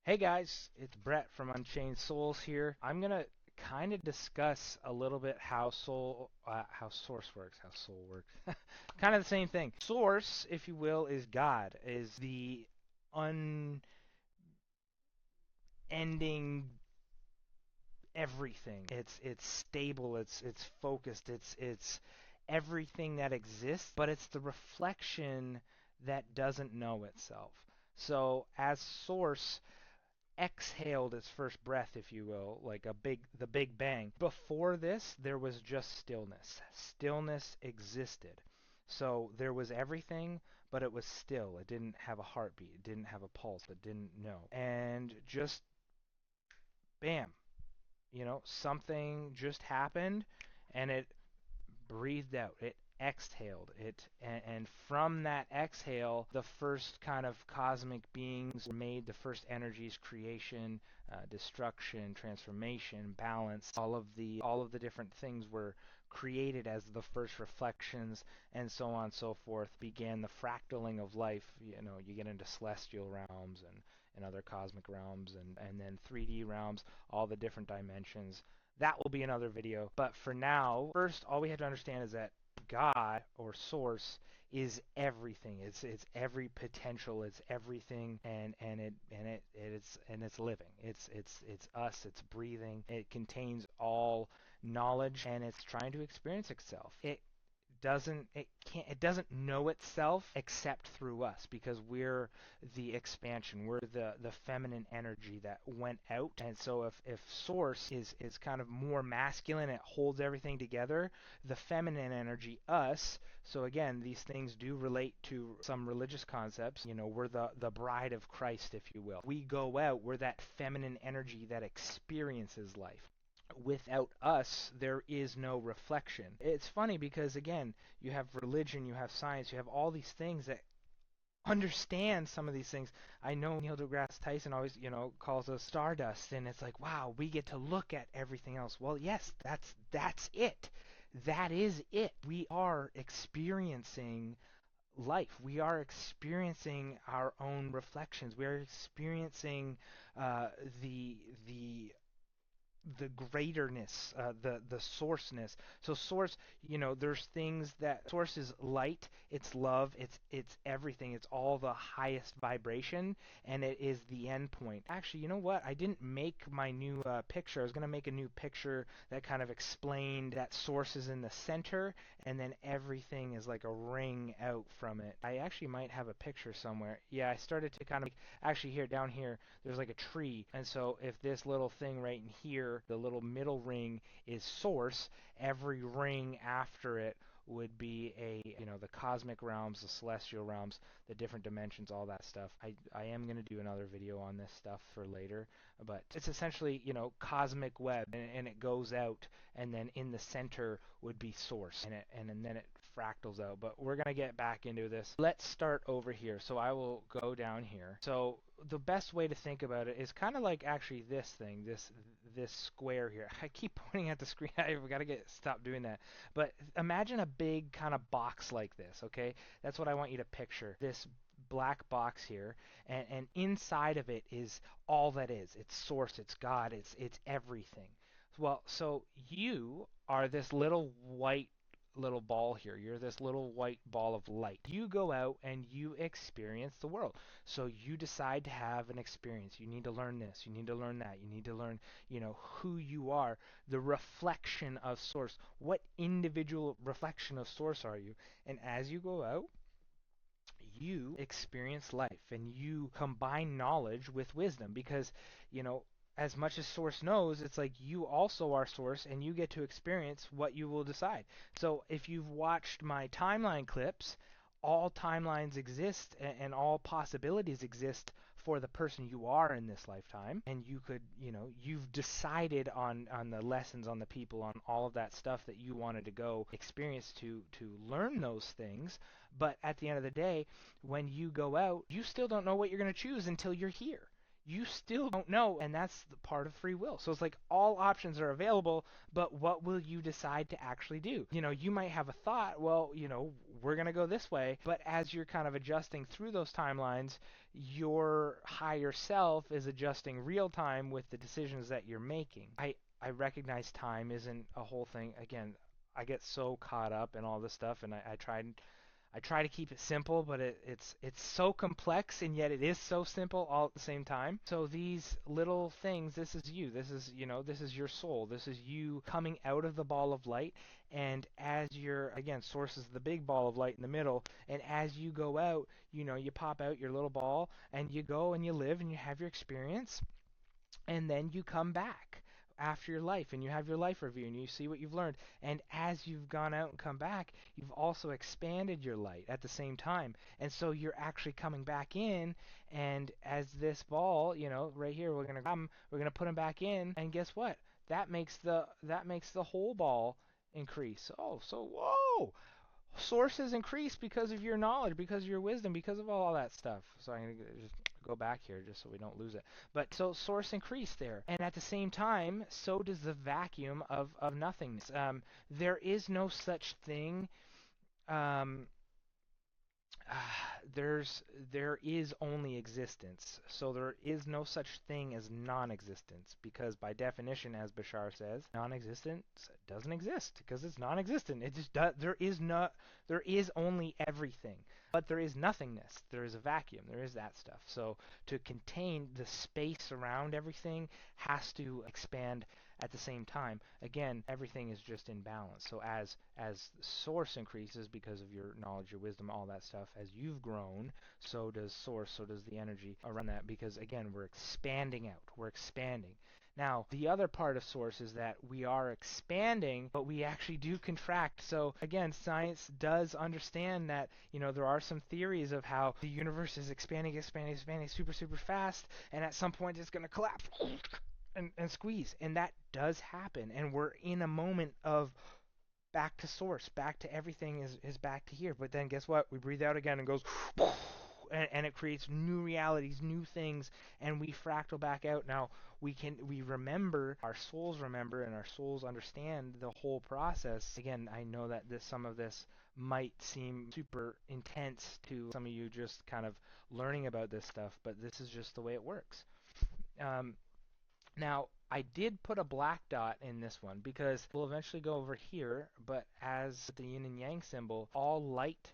Hey guys, it's Brett from Unchained Souls here. I'm gonna kind of discuss a little bit how Source works, how Soul works. Kind of the same thing. Source, if you will, is God, is the unending everything. It's stable. It's focused. It's everything that exists, but it's the reflection that doesn't know itself. So as Source exhaled its first breath, if you will, like the Big Bang. Before this, there was just stillness. Stillness existed. So there was everything, but it was still. It didn't have a heartbeat. It didn't have a pulse. It didn't know. And just bam, something just happened and it breathed out. It exhaled. And from that exhale, the first kind of cosmic beings were made. The first energies, creation, destruction, transformation, balance. All of the different things were created as the first reflections, and so on and so forth. Began the fractaling of life. You get into celestial realms and other cosmic realms, and then 3D realms, all the different dimensions. That will be another video. But for now, first, all we have to understand is that God or Source is everything. It's every potential. It's everything, and it's living. It's us. It's breathing. It contains all knowledge, and it's trying to experience itself. It doesn't know itself except through us, because we're the expansion. We're the feminine energy that went out. And so if Source is kind of more masculine, it holds everything together, the feminine energy, us. So again, these things do relate to some religious concepts. We're the bride of Christ, if you will. We go out, we're that feminine energy that experiences life. Without us, there is no reflection. It's funny because, again, you have religion, you have science, you have all these things that understand some of these things. I know Neil deGrasse Tyson always, calls us stardust, and it's like, wow, we get to look at everything else. Well, yes, that's it. That is it. We are experiencing life. We are experiencing our own reflections. We are experiencing uh, the the the greaterness, the sourceness. So source, there's things that source is light, it's love, it's everything, it's all the highest vibration, and it is the end point. Actually, you know what? I didn't make my new picture. I was gonna make a new picture that kind of explained that source is in the center, and then everything is like a ring out from it. I actually might have a picture somewhere. Yeah, I started to kind of actually here down here there's like a tree. And so if this little thing right in here, the little middle ring is Source, every ring after it would be the cosmic realms, the celestial realms, the different dimensions, all that stuff. I am going to do another video on this stuff for later, but it's essentially, cosmic web, and it goes out, and then in the center would be Source, and then it fractals out. But we're going to get back into this. Let's start over here. So I will go down here. So the best way to think about it is kind of like actually this thing, this square here. I keep pointing at the screen. I've got to stop doing that. But imagine a big kind of box like this, okay? That's what I want you to picture. This black box here, and inside of it is all that is. It's Source, it's God, it's everything. Well, so you are this little ball here. You're this little white ball of light. You go out and you experience the world. So you decide to have an experience. You need to learn this. You need to learn that. You need to learn, who you are, the reflection of Source. What individual reflection of Source are you? And as you go out, you experience life, and you combine knowledge with wisdom, because, you know, as much as Source knows, it's like you also are Source, and you get to experience what you will decide. So if you've watched my timeline clips, all timelines exist, and all possibilities exist for the person you are in this lifetime. And you could, you've decided on the lessons, on the people, on all of that stuff that you wanted to go experience to learn those things. But at the end of the day, when you go out, you still don't know what you're going to choose until you're here. you still don't know, and that's the part of free will. So it's like all options are available, but what will you decide to actually do? You might have a thought, well, we're going to go this way, but as you're kind of adjusting through those timelines, your higher self is adjusting real time with the decisions that you're making. I recognize time isn't a whole thing. Again, I get so caught up in all this stuff, and I try to keep it simple, but it's so complex, and yet it is so simple all at the same time. So these little things, this is you. This is your soul. This is you coming out of the ball of light. And as you're, again, Source is the big ball of light in the middle. And as you go out, you pop out your little ball, and you go and you live and you have your experience, and then you come back after your life and you have your life review and you see what you've learned. And as you've gone out and come back, you've also expanded your light at the same time. And so you're actually coming back in, and as this ball, right here, we're going to put him back in, and guess what? That makes the whole ball increase. Oh, so whoa. Sources increase because of your knowledge, because of your wisdom, because of all that stuff. So I'm going to just go back here just so we don't lose it. But so source increased there. And at the same time, so does the vacuum of nothingness. There is no such thing. Um, there is only existence. So there is no such thing as non-existence, because by definition, as Bashar says, non-existence doesn't exist because it's non-existent. It just does. There is only everything, but there is nothingness. There is a vacuum. There is that stuff. So to contain the space around everything has to expand at the same time. Again, everything is just in balance. So as source increases because of your knowledge, your wisdom, all that stuff, as you've grown, so does source, so does the energy around that, because again, we're expanding out. We're expanding. Now, the other part of source is that we are expanding, but we actually do contract. So again, science does understand that, there are some theories of how the universe is expanding super, super fast, and at some point it's going to collapse and squeeze. And that does happen. And we're in a moment of back to source, back to everything is back to here. But then guess what? We breathe out again and goes, and it creates new realities, new things, and we fractal back out. Now, we remember, our souls remember, and our souls understand the whole process. Again, I know that some of this might seem super intense to some of you just kind of learning about this stuff, but this is just the way it works. Now, I did put a black dot in this one because we'll eventually go over here, but as the yin and yang symbol, all light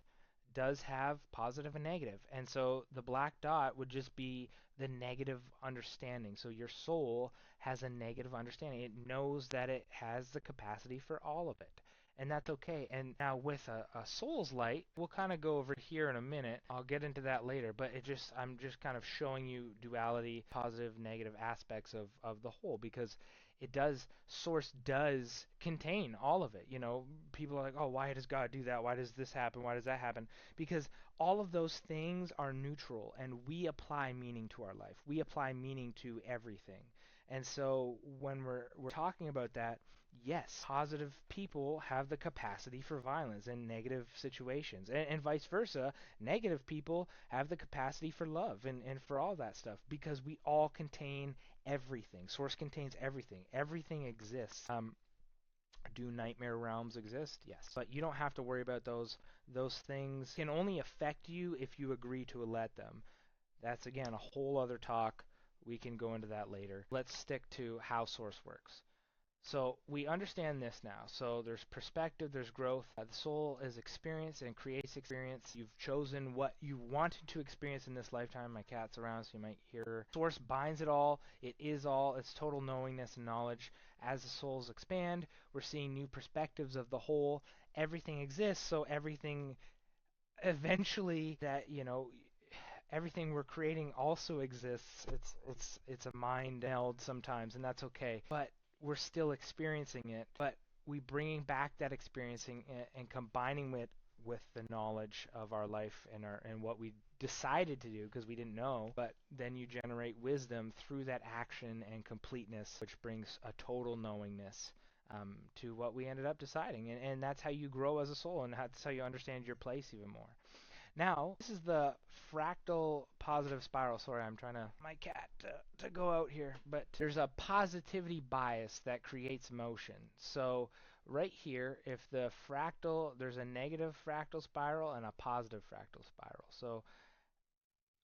does have positive and negative. And so the black dot would just be the negative understanding. So your soul has a negative understanding. It knows that it has the capacity for all of it. And that's okay. And now with a soul's light, we'll kind of go over here in a minute. I'll get into that later, but I'm just kind of showing you duality, positive, negative aspects of the whole, because Source does contain all of it. People are like, oh, why does God do that? Why does this happen? Why does that happen? Because all of those things are neutral, and we apply meaning to our life. We apply meaning to everything. And so when we're talking about that, yes, positive people have the capacity for violence in negative situations, and vice versa. Negative people have the capacity for love and for all that stuff, because we all contain everything. Source contains everything. Everything exists. Do nightmare realms exist? Yes. But you don't have to worry about those. Those things can only affect you if you agree to let them. That's, again, a whole other talk. We can go into that later. Let's stick to how Source works. So we understand this now. So there's perspective, there's growth. The soul is experience and creates experience. You've chosen what you wanted to experience in this lifetime. My cat's around, so you might hear her. Source binds it all. It is all. It's total knowingness and knowledge. As the souls expand, we're seeing new perspectives of the whole. Everything exists, so everything eventually everything we're creating also exists. It's a mind meld sometimes, and that's okay. But we're still experiencing it, but we bringing back that experiencing and combining it with the knowledge of our life and what we decided to do because we didn't know. But then you generate wisdom through that action and completeness, which brings a total knowingness to what we ended up deciding. And that's how you grow as a soul, and that's how you understand your place even more. Now, this is the fractal positive spiral. Sorry, I'm trying to my cat to go out here, but there's a positivity bias that creates motion. So right here, if the fractal, there's a negative fractal spiral and a positive fractal spiral. So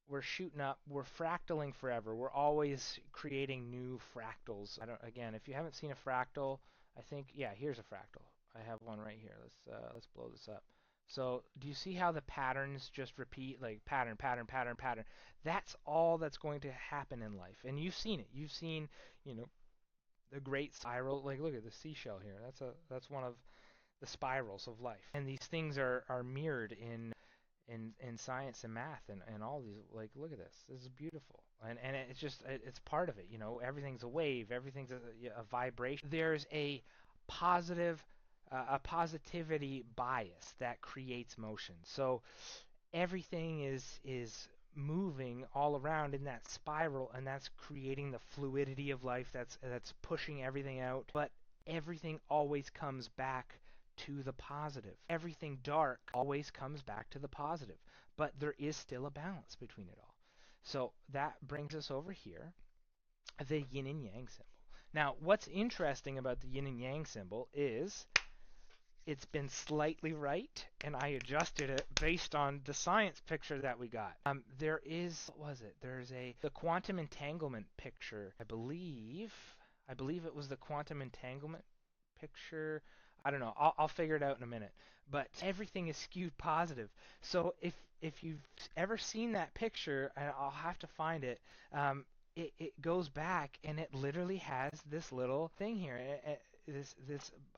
we're shooting up, we're fractaling forever. We're always creating new fractals. Again, if you haven't seen a fractal, I think, yeah, here's a fractal. I have one right here. Let's blow this up. So do you see how the patterns just repeat, like pattern, pattern, pattern, pattern? That's all that's going to happen in life. And you've seen it. You've seen, you know, the great spiral. Like look at the seashell here. That's one of the spirals of life. And these things are mirrored in science and math and all these, like look at this is beautiful, and it's just it's part of it, you know, everything's a wave, everything's a vibration. There's a positivity bias that creates motion. So everything is moving all around in that spiral, and that's creating the fluidity of life, that's pushing everything out, but everything always comes back to the positive. Everything dark always comes back to the positive, but there is still a balance between it all. So that brings us over here, the yin and yang symbol. Now, what's interesting about the yin and yang symbol is it's been slightly right, and I adjusted it based on the science picture that we got. There is, what was it? There's the quantum entanglement picture. I believe it was the quantum entanglement picture. I don't know. I'll figure it out in a minute. But everything is skewed positive. So if you've ever seen that picture, and I'll have to find it, it goes back and it literally has this little thing here.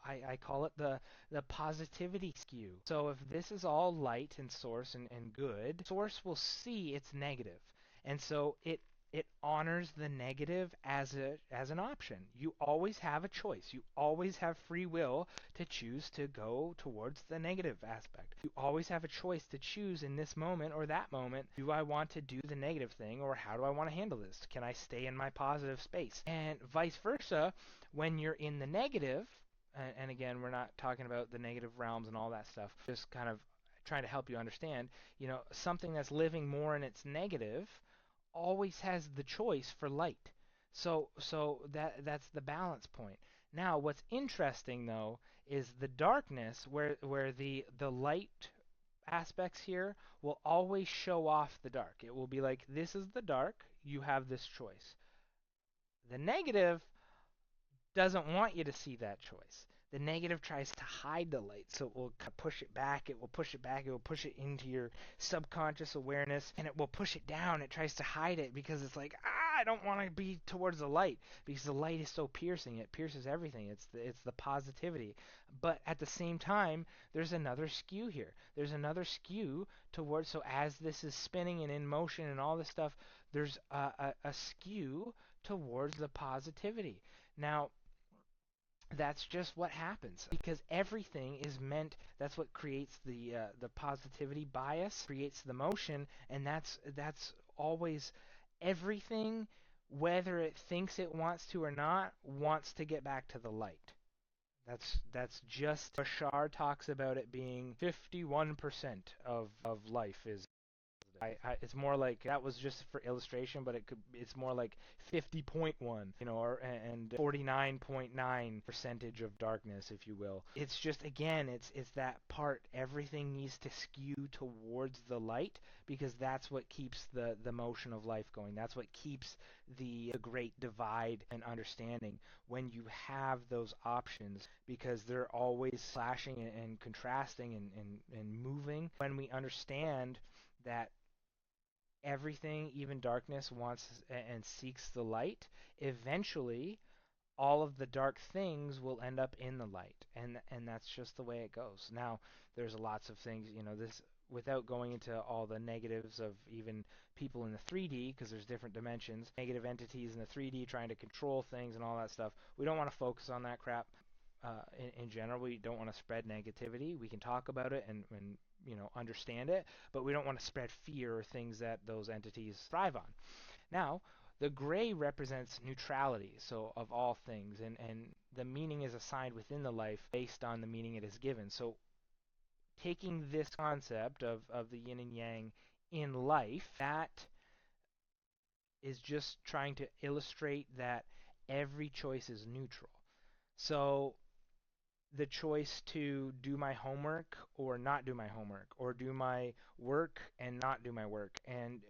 I call it the positivity skew. So if this is all light and source and good, source will see it's negative. And so it honors the negative as an option. You always have a choice. You always have free will to choose to go towards the negative aspect. You always have a choice to choose in this moment or that moment, do I want to do the negative thing, or how do I want to handle this? Can I stay in my positive space? And vice versa, when you're in the negative, and again, we're not talking about the negative realms and all that stuff, just kind of trying to help you understand, you know, something that's living more in its negative always has the choice for light. So that's the balance point. Now, what's interesting though is the darkness, where the light aspects here will always show off the dark. It will be like, this is the dark, you have this choice. The negative doesn't want you to see that choice. The negative tries to hide the light, so it will push it back, it will push it back, it will push it into your subconscious awareness, and it will push it down. It tries to hide it because it's like, I don't want to be towards the light, because the light is so piercing. It pierces everything. It's the positivity. But at the same time, there's another skew here. There's another skew towards, so as this is spinning and in motion and all this stuff, there's a skew towards the positivity. Now, that's just what happens, because everything is meant. That's what creates the positivity bias, creates the motion, and that's always everything, whether it thinks it wants to or not, wants to get back to the light. That's just, Bashar talks about it being 51% of life is. It's more like, that was just for illustration, but it's more like 50.1, you know, and 49.9% of darkness, if you will. It's just, again, it's that part. Everything needs to skew towards the light, because that's what keeps the motion of life going. That's what keeps the great divide and understanding, when you have those options, because they're always clashing and contrasting and moving. When we understand that everything, even darkness, wants and seeks the light, eventually all of the dark things will end up in the light, and that's just the way it goes. Now, there's lots of things, you know, this, without going into all the negatives of even people in the 3D, because there's different dimensions, negative entities in the 3D trying to control things and all that stuff. We don't want to focus on that crap. In general, we don't want to spread negativity. We can talk about it and you know, understand it, but we don't want to spread fear or things that those entities thrive on. Now, the gray represents neutrality, so of all things, and the meaning is assigned within the life based on the meaning it is given. So taking this concept of the yin and yang in life, that is just trying to illustrate that every choice is neutral. So the choice to do my homework or not do my homework, or do my work and not do my work, and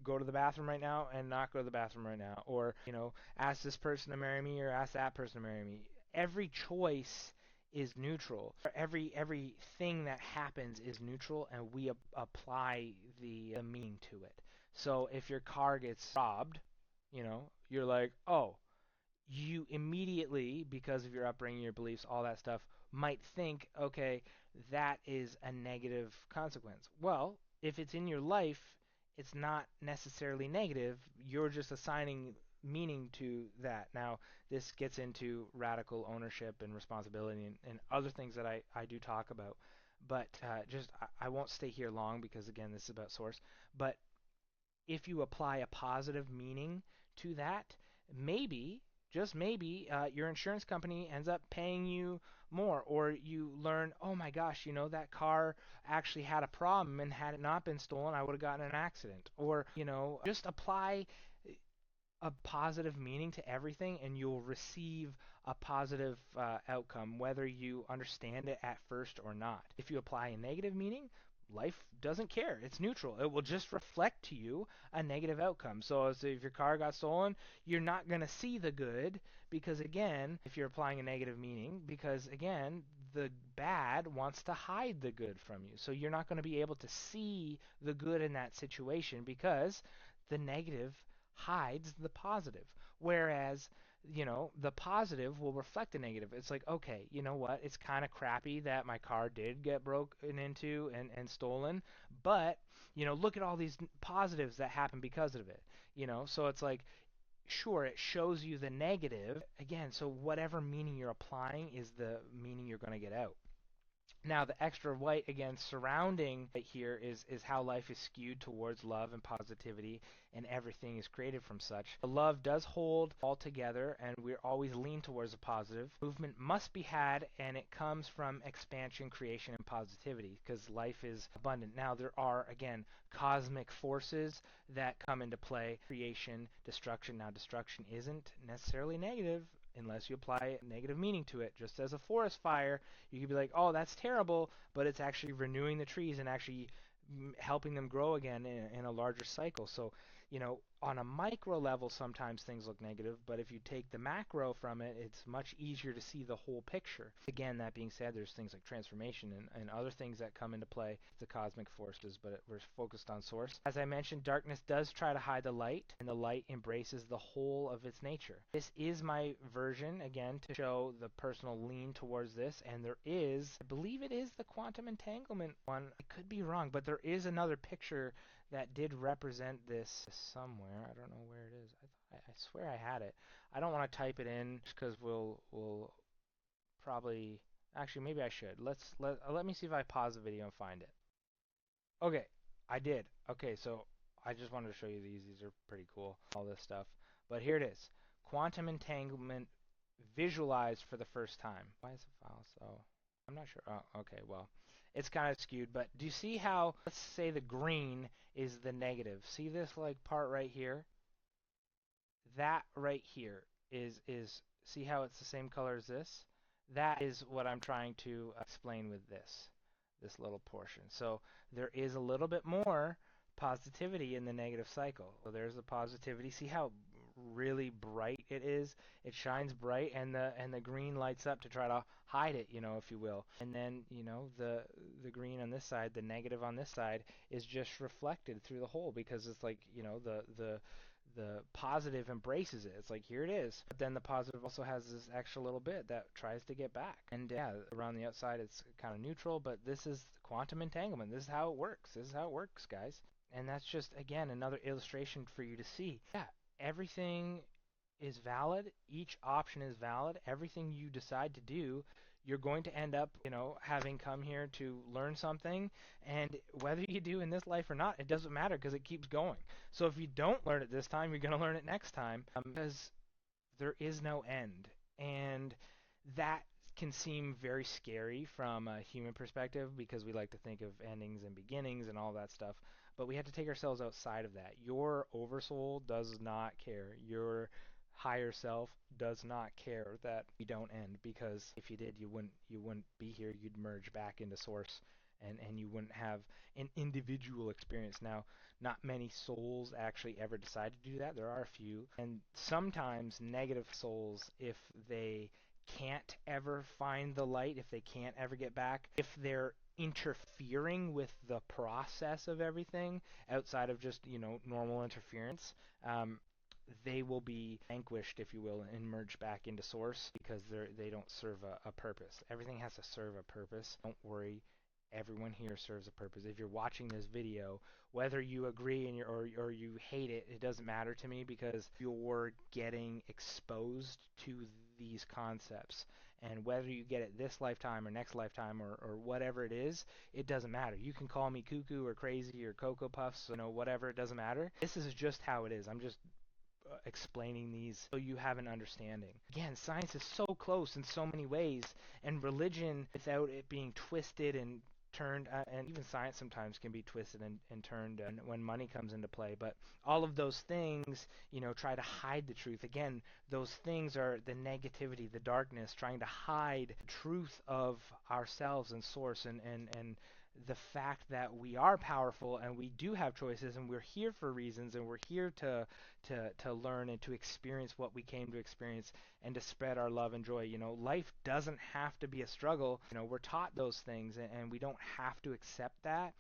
go to the bathroom right now and not go to the bathroom right now, or ask this person to marry me or ask that person to marry me. Every choice is neutral. Everything that happens is neutral, and we apply the meaning to it. So if your car gets robbed, you're like, oh, you immediately, because of your upbringing, your beliefs, all that stuff, might think, okay, that is a negative consequence. Well, if it's in your life, it's not necessarily negative. You're just assigning meaning to that. Now, this gets into radical ownership and responsibility and other things that I do talk about. But I won't stay here long because, again, this is about Source. But if you apply a positive meaning to that, maybe, just maybe, your insurance company ends up paying you more, or you learn, oh my gosh, that car actually had a problem, and had it not been stolen, I would have gotten in an accident. Or, just apply a positive meaning to everything, and you'll receive a positive outcome, whether you understand it at first or not. If you apply a negative meaning, life doesn't care. It's neutral. It will just reflect to you a negative outcome. So if your car got stolen, you're not going to see the good, because, again, if you're applying a negative meaning, because, again, the bad wants to hide the good from you. So you're not going to be able to see the good in that situation, because the negative hides the positive. Whereas, the positive will reflect the negative. It's like, okay, you know what? It's kind of crappy that my car did get broken into and stolen, but, look at all these positives that happen because of it. So it's like, sure, it shows you the negative. Again, so whatever meaning you're applying is the meaning you're going to get out. Now, the extra white, again, surrounding it here is how life is skewed towards love and positivity, and everything is created from such. The love does hold all together, and we're always lean towards the positive. Movement must be had, and it comes from expansion, creation, and positivity, because life is abundant. Now, there are, again, cosmic forces that come into play. Creation, destruction. Now, destruction isn't necessarily negative unless you apply negative meaning to it. Just as a forest fire, you could be like, oh, that's terrible, but it's actually renewing the trees and actually helping them grow again in a larger cycle. So, on a micro level, sometimes things look negative, but if you take the macro from it, it's much easier to see the whole picture. Again, that being said, there's things like transformation and other things that come into play, the cosmic forces, but we're focused on Source. As I mentioned, darkness does try to hide the light, and the light embraces the whole of its nature. This is my version, again, to show the personal lean towards this, and there is, I believe it is the quantum entanglement one. I could be wrong, but there is another picture that did represent this somewhere. I don't know where it is. I swear I had it. I don't want to type it in just because we'll probably, actually, maybe I should. Let me see if I pause the video and find it. Okay, I did. Okay, so I just wanted to show you these. These are pretty cool, all this stuff. But here it is. Quantum entanglement visualized for the first time. Why is the file so? I'm not sure. Oh, okay, well, it's kind of skewed, but do you see how, let's say the green is the negative. See this like part right here? That right here is see how it's the same color as this? That is what I'm trying to explain with this little portion. So there is a little bit more positivity in the negative cycle. So there's the positivity. See how really bright it is? It shines bright, and the green lights up to try to hide it, if you will. And then, the green on this side, the negative on this side, is just reflected through the whole, because it's like, the positive embraces it. It's like, here it is. But then the positive also has this extra little bit that tries to get back. And yeah, around the outside it's kind of neutral, but this is quantum entanglement. This is how it works. This is how it works, guys. And that's just, again, another illustration for you to see. Yeah, everything is valid. Each option is valid. Everything you decide to do, you're going to end up, having come here to learn something. And whether you do in this life or not, it doesn't matter, because it keeps going. So if you don't learn it this time, you're going to learn it next time, because there is no end. And that can seem very scary from a human perspective because we like to think of endings and beginnings and all that stuff, but we have to take ourselves outside of that. Your oversoul does not care. Your higher self does not care that we don't end, because if you did, you wouldn't be here. You'd merge back into Source, and you wouldn't have an individual experience. Now, not many souls actually ever decide to do that. There are a few, and sometimes negative souls, if they can't ever find the light, if they can't ever get back, if they're interfering with the process of everything outside of just, normal interference, they will be vanquished, if you will, and merge back into Source, because they don't serve a purpose. Everything has to serve a purpose. Don't worry. Everyone here serves a purpose. If you're watching this video, whether you agree or you hate it, it doesn't matter to me, because you're getting exposed to these concepts. And whether you get it this lifetime or next lifetime or whatever it is, it doesn't matter. You can call me cuckoo or crazy or Cocoa Puffs, whatever, it doesn't matter. This is just how it is. I'm just explaining these so you have an understanding. Again, science is so close in so many ways, and religion, without it being twisted and turned, and even science sometimes can be twisted and turned when money comes into play, but all of those things, try to hide the truth. Again, those things are the negativity, the darkness, trying to hide the truth of ourselves and Source, and the fact that we are powerful and we do have choices, and we're here for reasons, and we're here to learn and to experience what we came to experience, and to spread our love and joy. Life doesn't have to be a struggle. We're taught those things, and we don't have to accept that.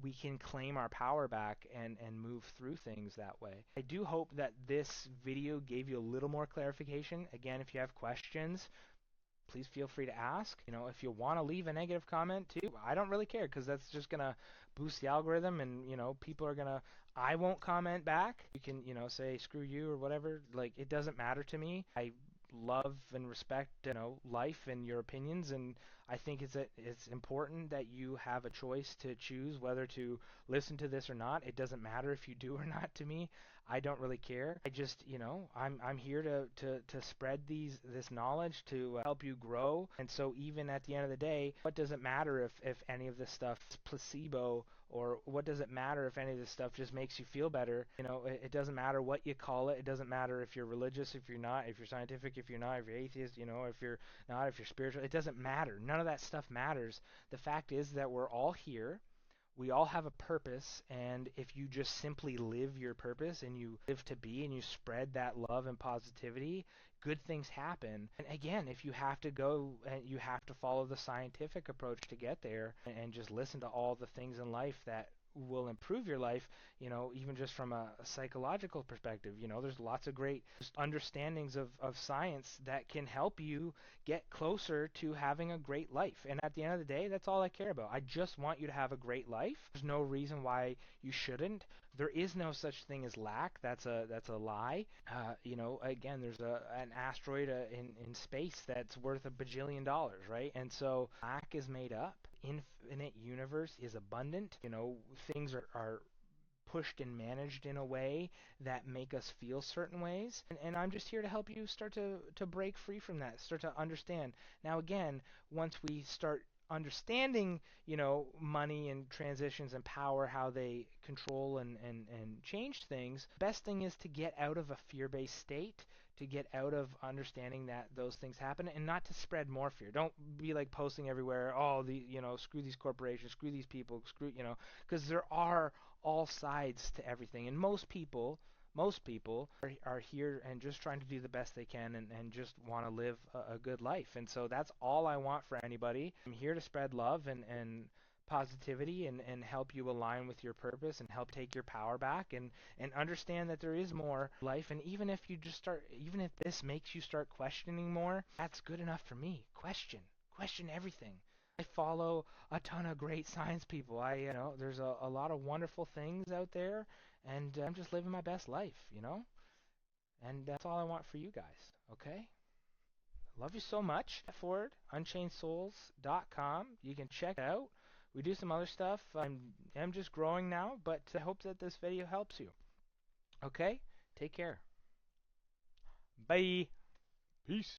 We can claim our power back and move through things that way. I do hope that this video gave you a little more clarification. Again, if you have questions, please feel free to ask. If you want to leave a negative comment too, I don't really care, because that's just going to boost the algorithm, and, people are going to, I won't comment back. You can, say screw you or whatever. Like, it doesn't matter to me. I love and respect, life and your opinions, and I think it's important that you have a choice to choose whether to listen to this or not. It doesn't matter if you do or not to me. I don't really care. I just, I'm here to spread this knowledge to help you grow. And so even at the end of the day, what does it matter if any of this stuff is placebo, or what does it matter if any of this stuff just makes you feel better? It doesn't matter what you call it. It doesn't matter if you're religious, if you're not, if you're scientific, if you're not, if you're atheist, if you're not, if you're spiritual. It doesn't matter. None of that stuff matters. The fact is that we're all here. We all have a purpose, and if you just simply live your purpose, and you live to be, and you spread that love and positivity, good things happen. And again, if you have to go and you have to follow the scientific approach to get there, and just listen to all the things in life that will improve your life, even just from a psychological perspective, there's lots of great understandings of science that can help you get closer to having a great life. And at the end of the day, that's all I care about. I just want you to have a great life. There's no reason why you shouldn't. There is no such thing as lack. That's a lie. Again, there's an asteroid in space that's worth $1 bajillion, right? And so lack is made up. Infinite universe is abundant. Things are pushed and managed in a way that make us feel certain ways. And I'm just here to help you start to break free from that, start to understand. Now, again, once we start understanding, money and transitions and power, how they control and change things, best thing is to get out of a fear-based state, to get out of understanding that those things happen, and not to spread more fear. Don't be like posting everywhere, screw these corporations, screw these people, because there are all sides to everything, and most people are here and just trying to do the best they can, and just want to live a good life. And so that's all I want for anybody. I'm here to spread love and positivity, and help you align with your purpose, and help take your power back, and understand that there is more life. And even if this makes you start questioning more, that's good enough for me. Question everything. I follow a ton of great science people. There's a lot of wonderful things out there, and I'm just living my best life, and that's all I want for you guys. Okay? Love you so much. Forward, UnchainedSouls.com. You can check it out. We do some other stuff. I'm just growing now, but I hope that this video helps you. Okay? Take care. Bye. Peace.